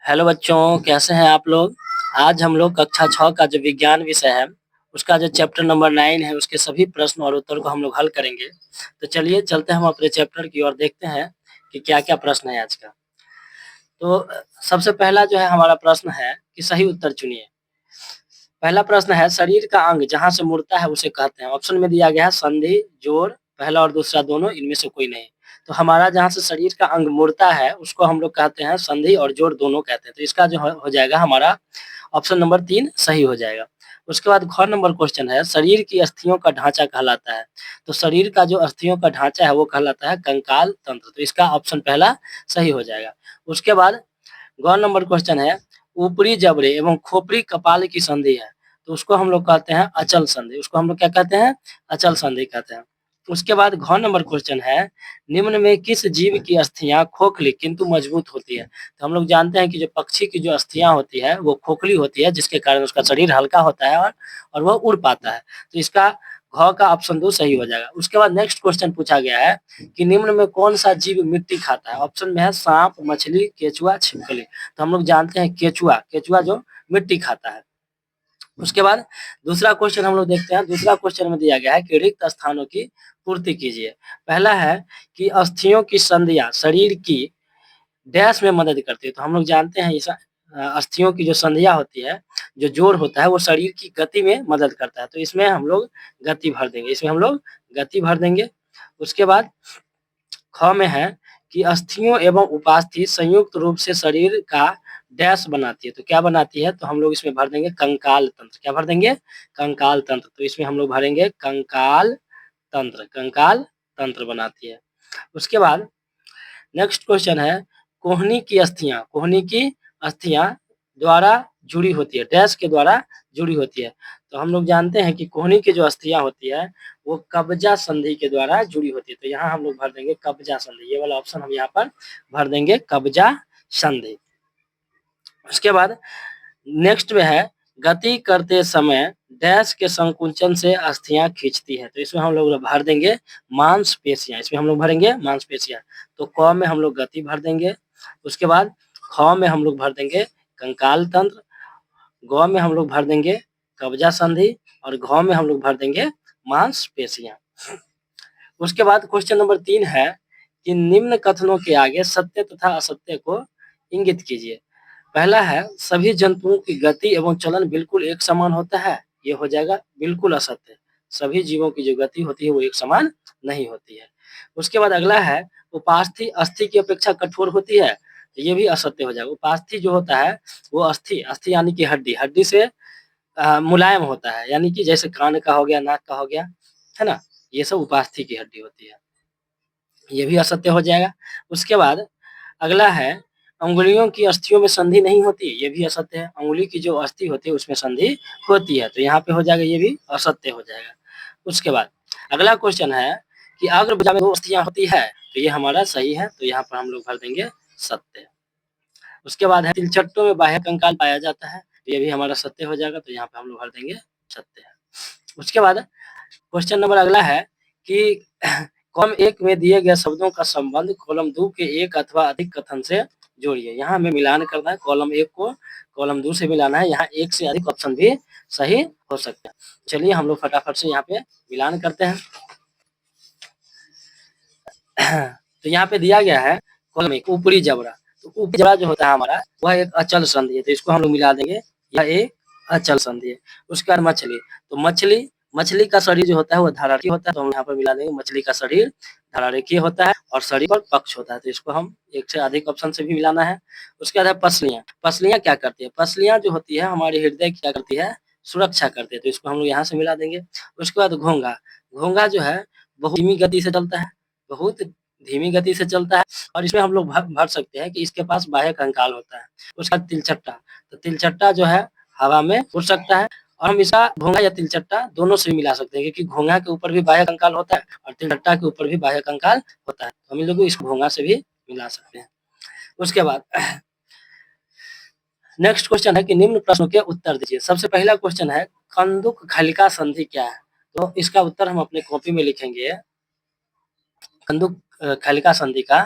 Hello बच्चों, कैसे हैं आप लोग। आज हम लोग कक्षा 6 का जो विज्ञान विषय है उसका जो चैप्टर नंबर 9 है उसके सभी प्रश्न और उत्तर को हम लोग हल करेंगे। तो चलिए चलते हैं हम अपने चैप्टर की ओर, देखते हैं कि क्या-क्या प्रश्न है आज का। तो सबसे पहला जो है हमारा प्रश्न है कि सही उत्तर चुनिए। पहला प्रश्न है, शरीर का अंग जहाँ से मुड़ता है उसे कहते हैं। ऑप्शन में दिया गया है संधि, जोड़, पहला और दूसरा दोनों, इनमें से कोई नहीं। तो हमारा जहाँ से शरीर का अंग मुड़ता है उसको हम लोग कहते हैं संधि और जोड़ दोनों कहते हैं। तो इसका जो हो जाएगा हमारा ऑप्शन नंबर 3 सही हो जाएगा। उसके बाद ख नंबर क्वेश्चन है, शरीर की अस्थियों का ढांचा कहलाता है। तो शरीर का जो अस्थियों का ढांचा है वो कहलाता है कंकाल तंत्र। तो इसका ऑप्शन पहला सही हो जाएगा। उसके बाद ग नंबर क्वेश्चन है, ऊपरी जबड़े एवं खोपड़ी कपाल की संधि है। तो उसको हम लोग कहते हैं अचल संधि। उसको हम लोग क्या कहते हैं? अचल संधि कहते हैं। उसके बाद घ नंबर क्वेश्चन है, निम्न में किस जीव की अस्थियां खोखली किंतु मजबूत होती है। तो हम लोग जानते हैं कि जो पक्षी की जो अस्थियां होती है वो खोखली होती है, जिसके कारण उसका शरीर हल्का होता है और वह उड़ पाता है। तो इसका घ का ऑप्शन 2 सही हो जाएगा। उसके बाद नेक्स्ट क्वेश्चन पूछा गया है कि निम्न में कौन सा जीव मिट्टी खाता है। ऑप्शन में है सांप, मछली, केचुआ, छिपकली। तो हम लोग जानते हैं केचुआ, केचुआ जो मिट्टी खाता है। उसके बाद दूसरा क्वेश्चन हम लोग देखते हैं। दूसरा क्वेश्चन में दिया गया है कि रिक्त स्थानों की पूर्ति कीजिए। पहला है कि अस्थियों की संधियां शरीर की डैश में मदद करती है। तो हम लोग जानते हैं इस अस्थियों की जो संधियां होती है, जो जोड़ होता है वो शरीर की गति में मदद करता है। तो इसमें हम लोग गति भर देंगे, इसमें हम लोग गति भर देंगे। उसके बाद ख में है कि अस्थियों एवं उपास्थि संयुक्त रूप से शरीर का डैश बनाती है। तो क्या बनाती है? तो हम लोग इसमें भर देंगे कंकाल तंत्र। क्या भर देंगे? कंकाल तंत्र। तो इसमें हम लोग भरेंगे कंकाल तंत्र, कंकाल तंत्र बनाती है। उसके बाद नेक्स्ट क्वेश्चन है, कोहनी की अस्थियां द्वारा जुड़ी होती है, डैश के द्वारा जुड़ी होती है। तो हम लोग जानते हैं कि कोहनी की जो अस्थियां होती है वो कब्जा संधि के द्वारा जुड़ी होती है। तो यहाँ हम लोग भर देंगे कब्जा संधि। ये वाला ऑप्शन हम यहाँ पर भर देंगे कब्जा संधि। उसके बाद नेक्स्ट में है, गति करते समय डैश के संकुचन से अस्थियां खींचती है। तो इसमें हम लोग भर देंगे मांसपेशियां। इसमें हम लोग भरेंगे मांसपेशियां। तो क में हम लोग गति भर देंगे। उसके बाद ख में हम लोग भर देंगे कंकाल तंत्र, ग में हम लोग भर देंगे कब्जा संधि और घ में हम लोग भर देंगे मांसपेशियां। उसके बाद क्वेश्चन नंबर 3 है कि निम्न कथनों के आगे सत्य तथा असत्य को इंगित कीजिए। पहला है, सभी जंतुओं की गति एवं चलन बिल्कुल एक समान होता है। ये हो जाएगा बिल्कुल असत्य। सभी जीवों की जो गति होती है वो एक समान नहीं होती है। उसके बाद अगला है, उपास्थि अस्थि की अपेक्षा कठोर होती है। तो ये भी असत्य हो जाएगा। उपास्थि जो होता है वो अस्थि, अस्थि यानी कि हड्डी, हड्डी से मुलायम होता है, यानी कि जैसे कान का हो गया, नाक का हो गया, है ना, ये सब उपास्थि की हड्डी होती है। ये भी असत्य हो जाएगा। उसके बाद अगला है, अंगुलियों की अस्थियों में संधि नहीं होती। ये भी असत्य है। अंगुली की जो अस्थि होती है उसमें संधि होती है। तो यहाँ पे हो जाएगा, ये भी असत्य हो जाएगा। उसके बाद अगला क्वेश्चन है कि अग्रभुजा में 2 अस्थियां होती है। तो ये हमारा सही है। तो यहाँ पर हम लोग भर देंगे सत्य। उसके बाद है, तिलचट्टों में बाह्य कंकाल पाया जाता है। तो ये भी हमारा सत्य हो जाएगा। तो यहाँ पे हम लोग भर देंगे सत्य। उसके बाद क्वेश्चन नंबर अगला है कि कॉलम 1 में दिए गए शब्दों का संबंध कॉलम 2 के एक अथवा अधिक कथन से जोड़िए। यहाँ हमें मिलान करना है, कॉलम 1 को कॉलम 2 से मिलाना है। यहाँ एक से अधिक ऑप्शन भी सही हो सकते हैं। चलिए हम लोग फटाफट से यहाँ पे मिलान करते हैं। तो यहाँ पे दिया गया है कॉलम 1 ऊपरी जबड़ा। तो ऊपरी जबड़ा जो होता है हमारा वह एक अचल संधि है। तो इसको हम लोग मिला देंगे, यह एक अचल संधि है। उसके बाद मछली, तो मछली का शरीर जो होता है वो धारारेखीय होता है। तो हम यहाँ पर मिला देंगे मछली का शरीर धारारेखीय होता है और शरीर पर पक्ष होता है। तो इसको हम एक से अधिक ऑप्शन से भी मिलाना है। उसके बाद है पसलियां। पसलियां क्या करती है? पसलियां जो होती है हमारे हृदय की क्या करती है? सुरक्षा करती है। तो इसको हम लोग यहाँ से मिला देंगे। उसके बाद घोंघा, घोंघा जो है बहुत धीमी गति से चलता है, बहुत धीमी गति से चलता है। और इसमें हम लोग भर सकते हैं कि इसके पास बाह्य कंकाल होता है। उसका तिलचट्टा, तो तिलचट्टा जो है हवा में उड़ सकता है। और हम इसका घोंघा या तिलचट्टा दोनों से मिला सकते हैं, क्योंकि घोंघा के ऊपर भी बाह्य कंकाल होता है और तिलचट्टा के ऊपर भी बाह्य कंकाल होता है। हम इन लोग इस घोंघा से भी मिला सकते हैं। उसके बाद नेक्स्ट क्वेश्चन है कि निम्न प्रश्नों के उत्तर दीजिए। सबसे पहला क्वेश्चन है, कंदुक खलिका संधि क्या है? तो इसका उत्तर हम अपने कॉपी में लिखेंगे, कंदुक खलिका संधि का,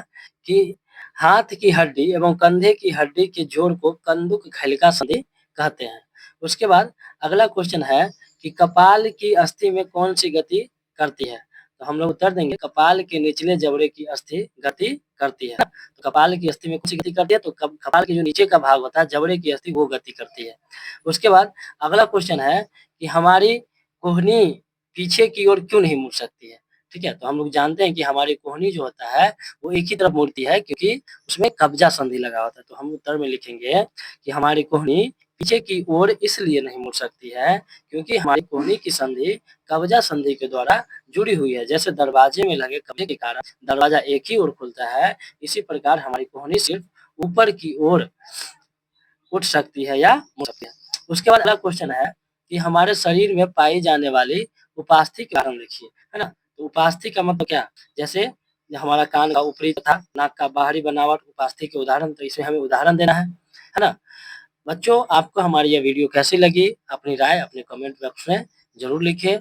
कि हाथ की हड्डी एवं कंधे की हड्डी के जोड़ को कंदुक घलिका संधि कहते हैं। उसके बाद अगला क्वेश्चन है कि कपाल की अस्थि में कौन सी गति करती है? तो हम लोग उत्तर देंगे कपाल के निचले जबड़े की अस्थि गति करती है। तो कपाल की अस्थि में कौन सी गति करती है? तो कपाल के जो नीचे का भाग होता है जबड़े की अस्थि वो गति करती है। उसके बाद अगला क्वेश्चन है कि हमारी कोहनी पीछे की ओर क्यों नहीं मुड़ सकती है? ठीक है, तो हम लोग जानते हैं कि हमारी कोहनी जो होता है वो एक ही तरफ मुड़ती है क्योंकि उसमें कब्जा संधि लगा होता है। तो हम उत्तर में लिखेंगे कि हमारी कोहनी पीछे की ओर इसलिए नहीं मुड़ सकती है क्योंकि हमारी कोहनी की संधि कब्जा संधि के द्वारा जुड़ी हुई है। जैसे दरवाजे में लगे कब्जे के कारण दरवाजा एक ही ओर खुलता है, इसी प्रकार हमारी कोहनी सिर्फ ऊपर की ओर उठ सकती है या मुड़ सकती है। उसके बाद अगला क्वेश्चन है कि हमारे शरीर में पाई जाने वाली उपास्थि के कारण लिखिए, है ना? तो उपास्थि का मतलब क्या? जैसे हमारा कान का ऊपरी तथा नाक का बाहरी बनावट उपास्थि के उदाहरण, तो इसमें हमें उदाहरण देना है ना? बच्चों, आपको हमारी यह वीडियो कैसी लगी? अपनी राय अपने कमेंट बॉक्स में ज़रूर लिखें